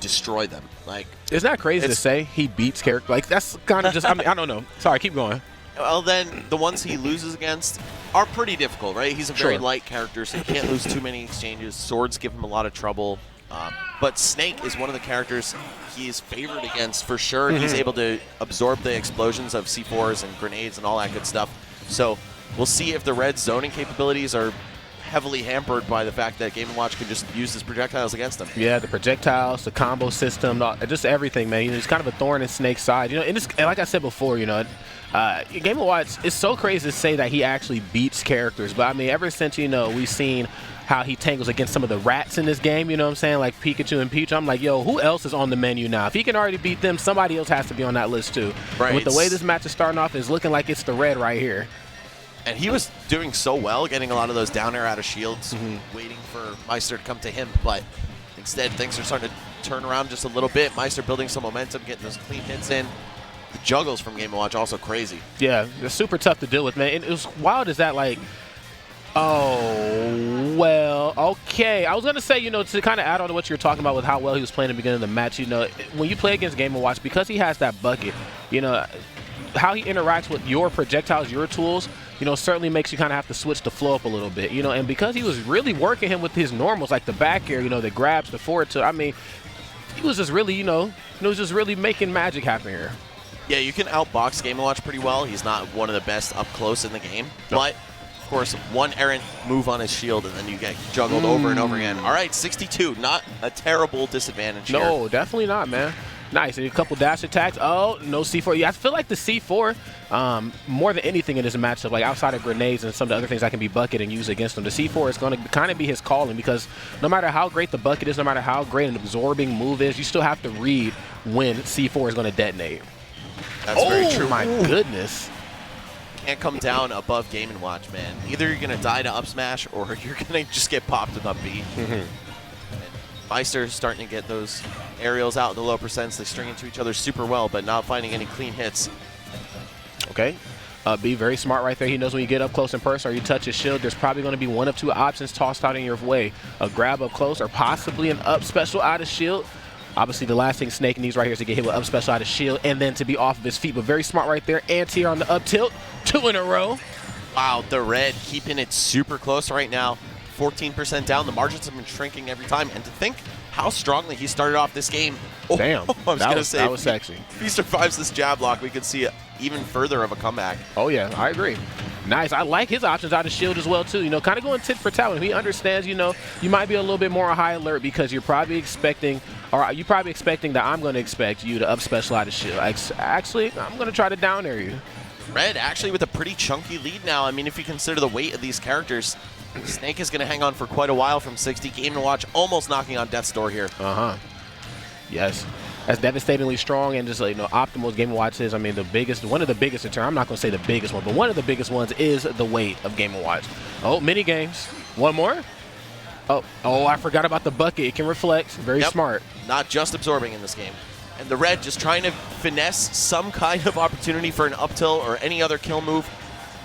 destroy them. Like, isn't that crazy to say he beats character? Like, that's kind of just, I mean, I don't know. Sorry, keep going. Well, then the ones he loses against are pretty difficult, right? He's a very light character, so he can't lose too many exchanges. Swords give him a lot of trouble. But Snake is one of the characters he is favored against for sure. He's able to absorb the explosions of C4s and grenades and all that good stuff. So we'll see if the Red's zoning capabilities are heavily hampered by the fact that Game & Watch can just use his projectiles against him. Yeah, the projectiles, the combo system, just everything, man. You know, it's kind of a thorn in Snake's side. You know, and like I said before, you know, Game & Watch, it's so crazy to say that he actually beats characters. But, I mean, ever since, you know, we've seen how he tangles against some of the rats in this game, you know what I'm saying, like Pikachu and Peach. I'm like, yo, who else is on the menu now? If he can already beat them, somebody else has to be on that list too. Right. With the way this match is starting off, it's looking like it's TheRed right here. And he was doing so well, getting a lot of those down air out of shields, waiting for Maister to come to him. But instead, things are starting to turn around just a little bit. Maister building some momentum, getting those clean hits in. The juggles from Game & Watch also crazy. Yeah, it's super tough to deal with, man. And it was wild as that, like, oh, well, okay. I was going to say, you know, to kind of add on to what you were talking about with how well he was playing at the beginning of the match, you know, when you play against Game & Watch, because he has that bucket, you know, how he interacts with your projectiles, your tools, you know, certainly makes you kind of have to switch the flow up a little bit, you know, and because he was really working him with his normals, like the back air, you know, the grabs, the forward to, I mean, he was just really, you know, he was just really making magic happen here. Yeah, you can outbox Game & Watch pretty well. He's not one of the best up close in the game, but of course, one errant move on his shield, and then you get juggled over and over again. All right, 62, not a terrible disadvantage here. No, definitely not, man. Nice. And a couple dash attacks. Oh, no C4. Yeah, I feel like the C4, more than anything in this matchup, like outside of grenades and some of the other things that can be bucket and used against him, the C4 is going to kind of be his calling, because no matter how great the bucket is, no matter how great an absorbing move is, you still have to read when C4 is going to detonate. That's very true. Oh, my goodness. Can't come down above Game & Watch, man. Either you're going to die to up smash, or you're going to just get popped with up B. Maister starting to get those aerials out in the low percents. They string into each other super well, but not finding any clean hits. Okay. B, very smart right there. He knows when you get up close and personal or you touch his shield, there's probably going to be one of two options tossed out in your way. A grab up close or possibly an up special out of shield. Obviously, the last thing Snake needs right here is to get hit with up special out of shield and then to be off of his feet. But very smart right there. Anti-air on the up tilt. 2 in a row. Wow, TheRed keeping it super close right now. 14% down. The margins have been shrinking every time. And to think how strongly he started off this game. Oh, damn. That was sexy. If he survives this jab lock, we could see even further of a comeback. Oh, yeah, I agree. Nice. I like his options out of shield as well, too. You know, kind of going tit for tat. He understands, you know, you might be a little bit more on high alert because you're probably expecting, or you're probably expecting that I'm going to expect you to up special out of shield. Actually, I'm going to try to down air you. Red actually with a pretty chunky lead now. I mean, if you consider the weight of these characters, Snake is going to hang on for quite a while from 60. Game & Watch almost knocking on death's door here. Yes. That's devastatingly strong, and just, you know, optimal Game & Watch is, I mean, one of the biggest in turn. I'm not going to say the biggest one, but one of the biggest ones is the weight of Game & Watch. Oh, mini games. One more? Oh, I forgot about the bucket. It can reflect. Very smart. Not just absorbing in this game. And TheRed just trying to finesse some kind of opportunity for an up tilt or any other kill move.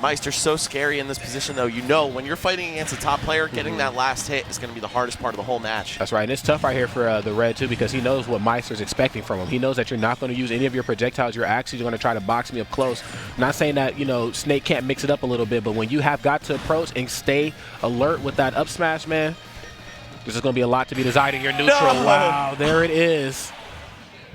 Maister's so scary in this position, though. You know, when you're fighting against a top player, getting that last hit is going to be the hardest part of the whole match. That's right, and it's tough right here for TheRed, too, because he knows what Maister's expecting from him. He knows that you're not going to use any of your projectiles. You're actually going to try to box me up close. I'm not saying that, you know, Snake can't mix it up a little bit, but when you have got to approach and stay alert with that up smash, man, this is going to be a lot to be desired in your neutral. No. Wow, there it is.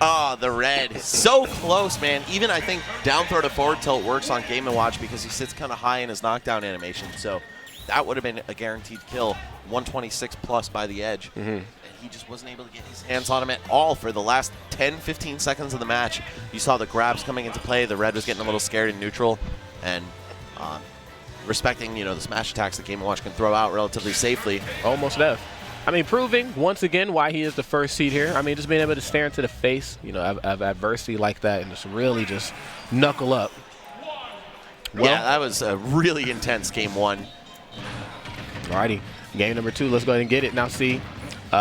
Oh, TheRed. So close, man. Even I think down throw to forward tilt works on Game & Watch because he sits kind of high in his knockdown animation. So that would have been a guaranteed kill. 126 plus by the edge. And he just wasn't able to get his hands on him at all for the last 10, 15 seconds of the match. You saw the grabs coming into play. TheRed was getting a little scared in neutral. And respecting, you know, the smash attacks that Game & Watch can throw out relatively safely. Almost death. I mean, proving once again why he is the first seed here. I mean, just being able to stare into the face, you know, of adversity like that and just really just knuckle up. Well, yeah, that was a really intense game one. Alrighty, game number 2. Let's go ahead and get it. Now, see,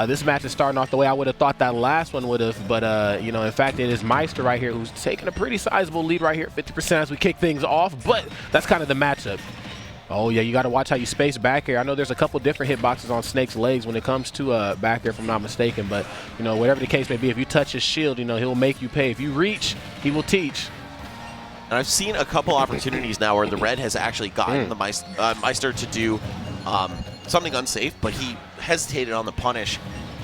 this match is starting off the way I would have thought that last one would have, but, you know, in fact, it is Maister right here who's taking a pretty sizable lead right here, 50% as we kick things off, but that's kind of the matchup. Oh, yeah, you got to watch how you space back air. I know there's a couple different hitboxes on Snake's legs when it comes to back air, if I'm not mistaken. But, you know, whatever the case may be, if you touch his shield, you know, he'll make you pay. If you reach, he will teach. And I've seen a couple opportunities now where TheRed has actually gotten the Maister to do something unsafe, but he hesitated on the punish.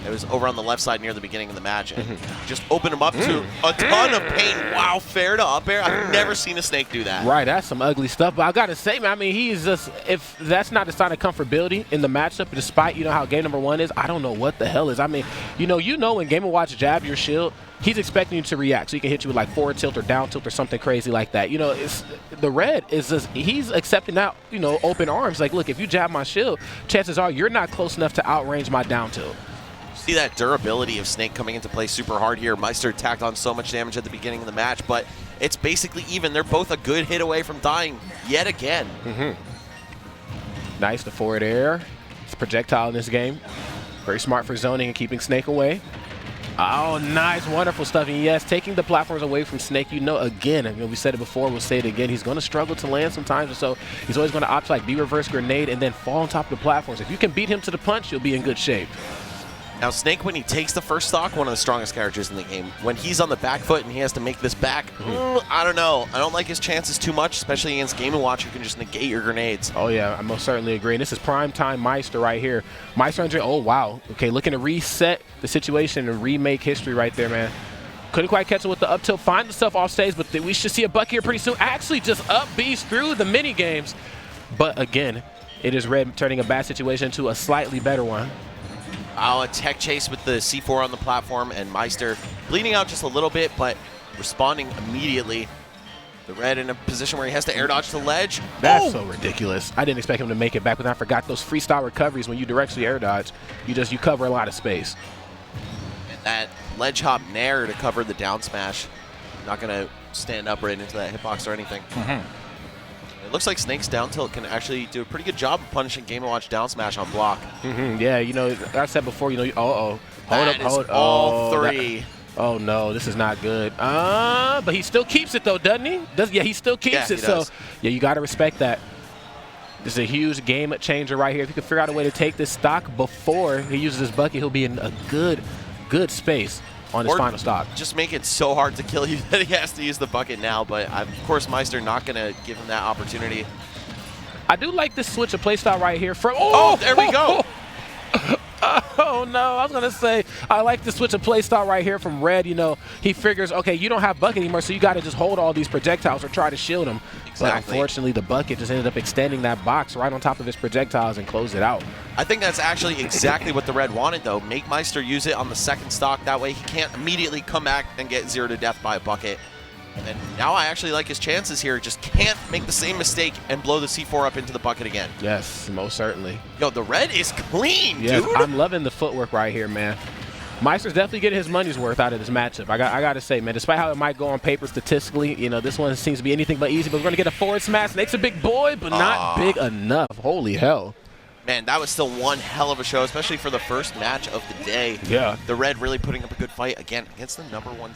It was over on the left side near the beginning of the match, and just opened him up to a ton of pain. Wow, fair to up air. I've never seen a Snake do that. Right, that's some ugly stuff. But I got to say, man, I mean, he is just, if that's not a sign of comfortability in the matchup, despite, you know, how game number 1 is, I don't know what the hell is. I mean, you know when Game & Watch jab your shield, he's expecting you to react, so he can hit you with like forward tilt or down tilt or something crazy like that. You know, it's TheRed is just, he's accepting that, you know, open arms. Like, look, if you jab my shield, chances are you're not close enough to outrange my down tilt. See that durability of Snake coming into play super hard here. Maister tacked on so much damage at the beginning of the match, but it's basically even. They're both a good hit away from dying yet again. Nice, the forward air. It's a projectile in this game. Very smart for zoning and keeping Snake away. Oh, nice, wonderful stuff. And yes, taking the platforms away from Snake, you know, again, I mean, we said it before, we'll say it again, he's going to struggle to land sometimes, and so he's always going to opt like B-reverse grenade and then fall on top of the platforms. If you can beat him to the punch, you'll be in good shape. Now, Snake, when he takes the first stock, one of the strongest characters in the game. When he's on the back foot and he has to make this back, I don't know. I don't like his chances too much, especially against Game & Watch, who can just negate your grenades. Oh, yeah, I most certainly agree. And this is prime time Maister right here. Maister, oh, wow. Okay, looking to reset the situation and remake history right there, man. Couldn't quite catch it with the up tilt, find himself off stage, but we should see a buck here pretty soon. Actually just up beast through the mini games. But again, it is Red turning a bad situation into a slightly better one. Oh, a tech chase with the C4 on the platform, and Maister bleeding out just a little bit, but responding immediately. TheRed in a position where he has to air dodge the ledge. That's so ridiculous. I didn't expect him to make it back, but I forgot those freestyle recoveries when you directly air dodge. You cover a lot of space. And that ledge hop nair to cover the down smash. Not going to stand up right into that hitbox or anything. It looks like Snake's down tilt can actually do a pretty good job of punishing Game & Watch down smash on block. Yeah, you know, like I said before, you know, hold up. All three. Oh, no, this is not good. But he still keeps it, though, doesn't he? Yeah, he still keeps it. So, yeah, you got to respect that. This is a huge game changer right here. If he can figure out a way to take this stock before he uses his bucket, he'll be in a good space on his final stock. Just make it so hard to kill you that he has to use the bucket now, but of course Maister not going to give him that opportunity. I do like this switch of playstyle right here. There we go. Oh, no, I was going to say, I like the switch of playstyle right here from Red. You know, he figures, okay, you don't have bucket anymore, so you got to just hold all these projectiles or try to shield him. Exactly. But unfortunately, the bucket just ended up extending that box right on top of his projectiles and closed it out. I think that's actually exactly what TheRed wanted, though. Make Maister use it on the second stock. That way he can't immediately come back and get 0 to death by a bucket. And now I actually like his chances here. Just can't make the same mistake and blow the C4 up into the bucket again. Yes, most certainly. Yo, TheRed is clean, yes, dude. I'm loving the footwork right here, man. Maister's definitely getting his money's worth out of this matchup. I got to say, man, despite how it might go on paper statistically, you know, this one seems to be anything but easy. But we're going to get a forward smash. Snake's a big boy, but not big enough. Holy hell. Man, that was still one hell of a show, especially for the first match of the day. Yeah. TheRed really putting up a good fight, again, against the #1 seed.